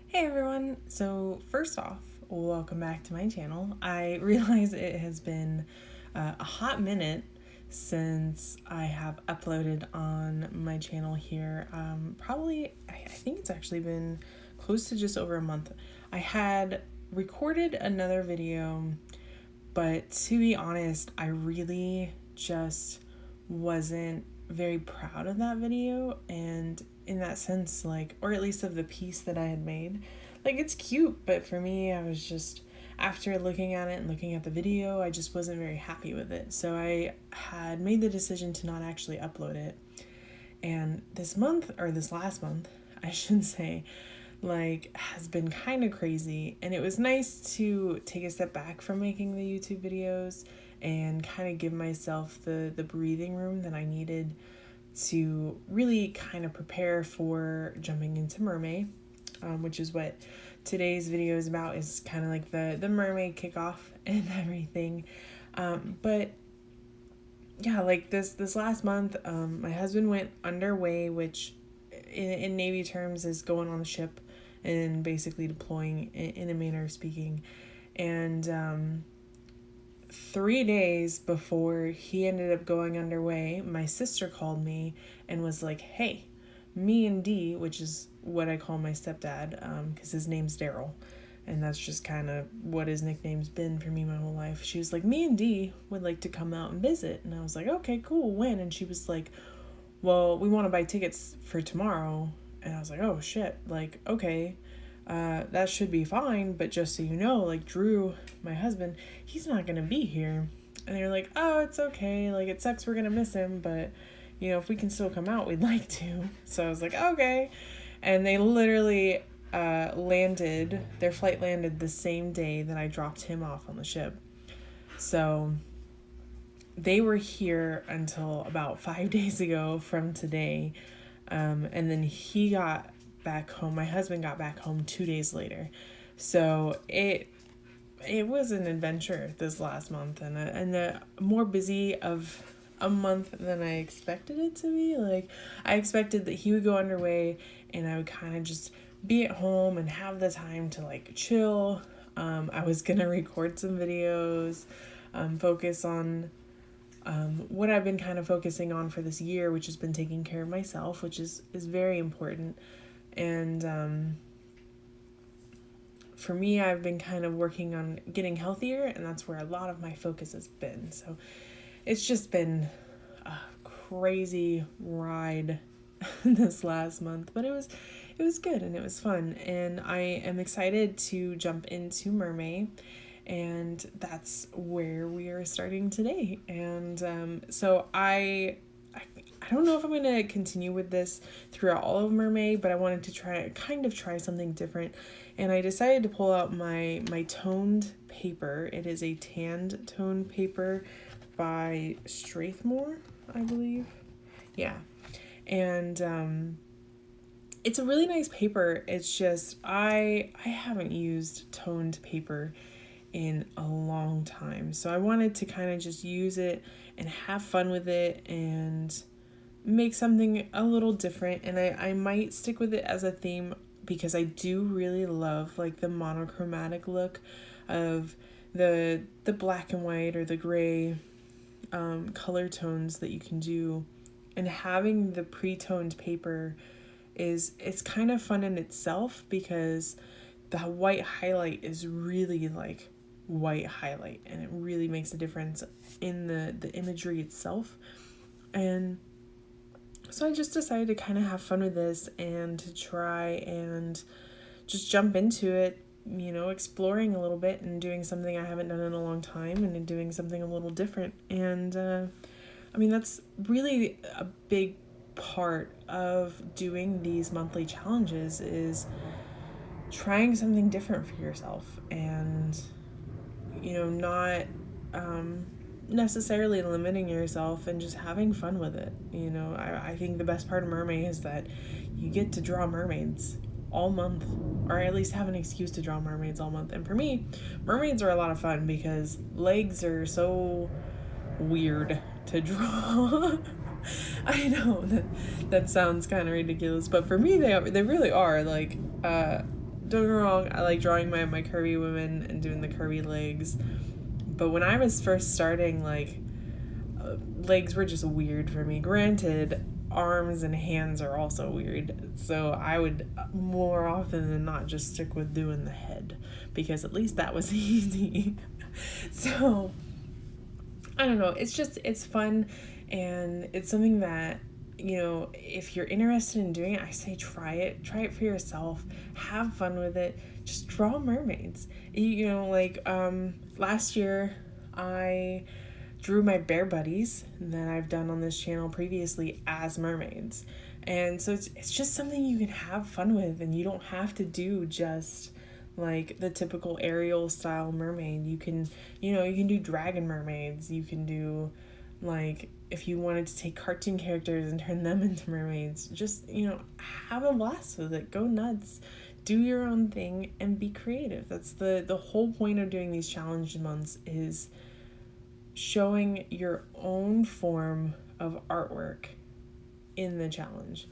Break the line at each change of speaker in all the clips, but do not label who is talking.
Hey everyone! So first off, welcome back to my channel. I realize it has been a hot minute since I have uploaded on my channel here. I think it's actually been close to just over a month. I had recorded another video, but to be honest, I really just wasn't very proud of that video, and in that sense, or at least of the piece that I had made. It's cute, but for me, I was just, after looking at it and looking at the video, I just wasn't very happy with it. So I had made the decision to not actually upload it. And this last month, I should say, has been kind of crazy. And it was nice to take a step back from making the YouTube videos and kind of give myself the breathing room that I needed to really kind of prepare for jumping into Mermay, which is what today's video is about, is kind of like the Mermay kickoff and everything. But yeah, this last month, my husband went underway, which in Navy terms is going on the ship and basically deploying in a manner of speaking. And 3 days before he ended up going underway, my sister called me and was like, hey, me and D, which is what I call my stepdad, because his name's Daryl, and that's just kind of what his nickname's been for me my whole life. She was like, me and D would like to come out and visit. And I was like, okay, cool, when? And she was like, well, we want to buy tickets for tomorrow. And I was like, oh shit, okay. That should be fine, but just so you know, Drew, my husband, he's not gonna be here. And they were like, oh, it's okay, it sucks we're gonna miss him, but if we can still come out, we'd like to. So I was like, okay. And they literally their flight landed the same day that I dropped him off on the ship. So they were here until about 5 days ago from today. And then he got back home. My husband got back home 2 days later. So it was an adventure this last month, and a more busy of a month than I expected it to be. I expected that he would go underway and I would kind of just be at home and have the time to chill. I was gonna record some videos, focus on what I've been kind of focusing on for this year, which has been taking care of myself, which is very important. And for me, I've been kind of working on getting healthier, and that's where a lot of my focus has been. So it's just been a crazy ride this last month, but it was good and it was fun. And I am excited to jump into Mermay, and that's where we are starting today. And so I don't know if I'm going to continue with this throughout all of Mermay, but I wanted to try something different. And I decided to pull out my toned paper. It is a tanned toned paper by Strathmore, I believe. Yeah. And it's a really nice paper. It's just I haven't used toned paper in a long time. So I wanted to kind of just use it and have fun with it and make something a little different. And I might stick with it as a theme because I do really love the monochromatic look of the black and white or the gray color tones that you can do. And having the pre-toned paper it's kind of fun in itself, because the white highlight is really white highlight, and it really makes a difference in the imagery itself. And so I just decided to kind of have fun with this and to try and just jump into it, exploring a little bit and doing something I haven't done in a long time and doing something a little different. And that's really a big part of doing these monthly challenges, is trying something different for yourself and not necessarily limiting yourself and just having fun with it. I think the best part of Mermay is that you get to draw mermaids all month, or at least have an excuse to draw mermaids all month. And for me, mermaids are a lot of fun because legs are so weird to draw. I know that sounds kind of ridiculous, but for me they really are. don't get me wrong, I like drawing my curvy women and doing the curvy legs. But when I was first starting, like, legs were just weird for me. Granted, arms and hands are also weird. So I would more often than not just stick with doing the head, because at least that was easy. So I don't know. It's fun, and it's something that, if you're interested in doing it, I say try it. Try it for yourself. Have fun with it. Just draw mermaids. Last year I drew my bear buddies that I've done on this channel previously as mermaids. And so it's just something you can have fun with, and you don't have to do just like the typical Ariel style mermaid. You can do dragon mermaids. You can do, like, if you wanted to take cartoon characters and turn them into mermaids, just, have a blast with it. Go nuts. Do your own thing and be creative. That's the whole point of doing these challenge months, is showing your own form of artwork in the challenge.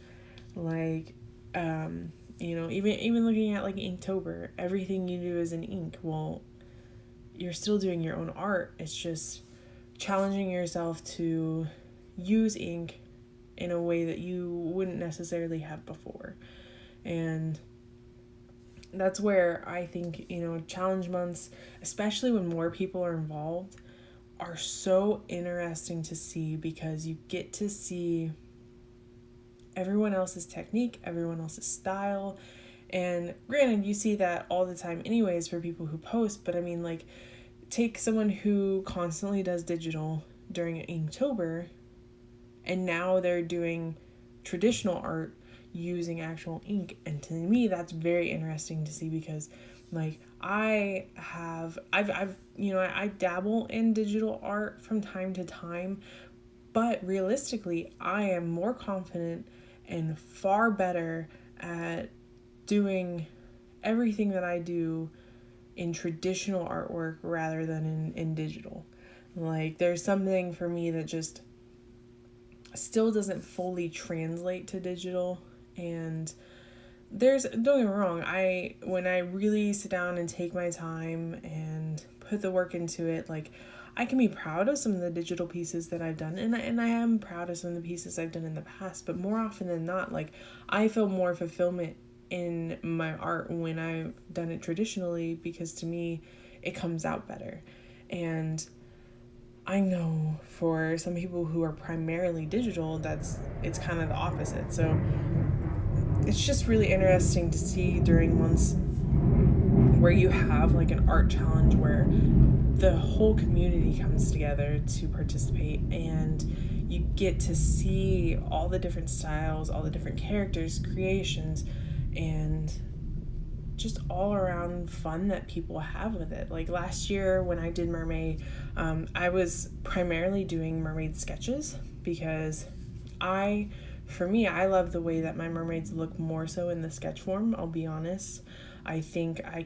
Like, even looking at like Inktober, everything you do is in ink. Well, you're still doing your own art. It's just challenging yourself to use ink in a way that you wouldn't necessarily have before. And that's where I think, challenge months, especially when more people are involved, are so interesting to see, because you get to see everyone else's technique, everyone else's style. And granted, you see that all the time anyways for people who post, but I mean, like, take someone who constantly does digital during Inktober, and now they're doing traditional art using actual ink. And to me, that's very interesting to see, because like I dabble in digital art from time to time, but realistically, I am more confident and far better at doing everything that I do in traditional artwork rather than in digital. Like, there's something for me that just still doesn't fully translate to digital. And don't get me wrong, when I really sit down and take my time and put the work into it, like, I can be proud of some of the digital pieces that I've done, and I am proud of some of the pieces I've done in the past, but more often than not, like, I feel more fulfillment in my art when I've done it traditionally, because to me, it comes out better. And I know for some people who are primarily digital, it's kind of the opposite. So it's just really interesting to see during months where you have like an art challenge where the whole community comes together to participate, and you get to see all the different styles, all the different characters, creations, and just all around fun that people have with it. Like last year when I did Mermay, I was primarily doing mermaid sketches, because I love the way that my mermaids look more so in the sketch form, I'll be honest. I think I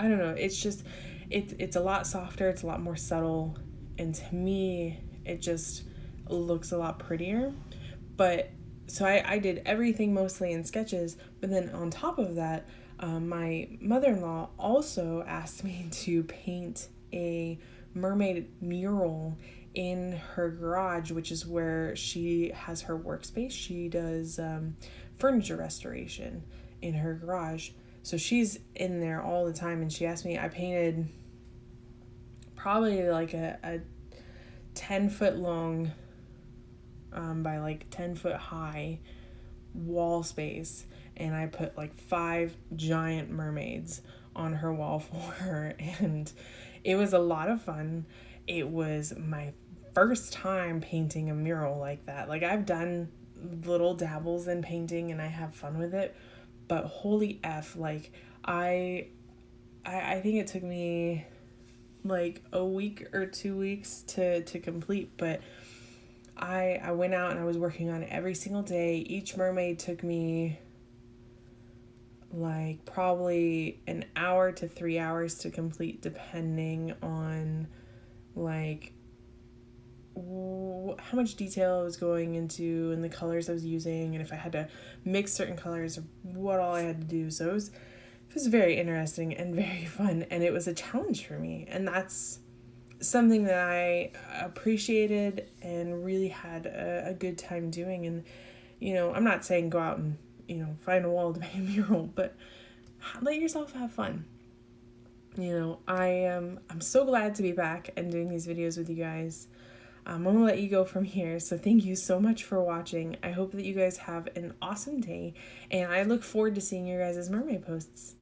don't know, it's a lot softer, it's a lot more subtle, and to me, it just looks a lot prettier. But so I did everything mostly in sketches, but then on top of that, my mother-in-law also asked me to paint a mermaid mural in her garage, which is where she has her workspace. She does furniture restoration in her garage. So she's in there all the time, and she asked me, I painted probably like a 10-foot long by like 10-foot high wall space, and I put like 5 giant mermaids on her wall for her, and it was a lot of fun. It was my first time painting a mural like that. Like, I've done little dabbles in painting and I have fun with it, but holy F, like I think it took me like a week or 2 weeks to complete, but I went out and I was working on it every single day. Each mermaid took me like probably an hour to 3 hours to complete, depending on like how much detail I was going into and the colors I was using, and if I had to mix certain colors or what all I had to do. So it was very interesting and very fun, and it was a challenge for me, and that's something that I appreciated and really had a good time doing. And I'm not saying go out and find a wall to make a mural, but let yourself have fun. I'm so glad to be back and doing these videos with you guys. I'm gonna let you go from here, so thank you so much for watching. I hope that you guys have an awesome day, and I look forward to seeing your guys' mermaid posts.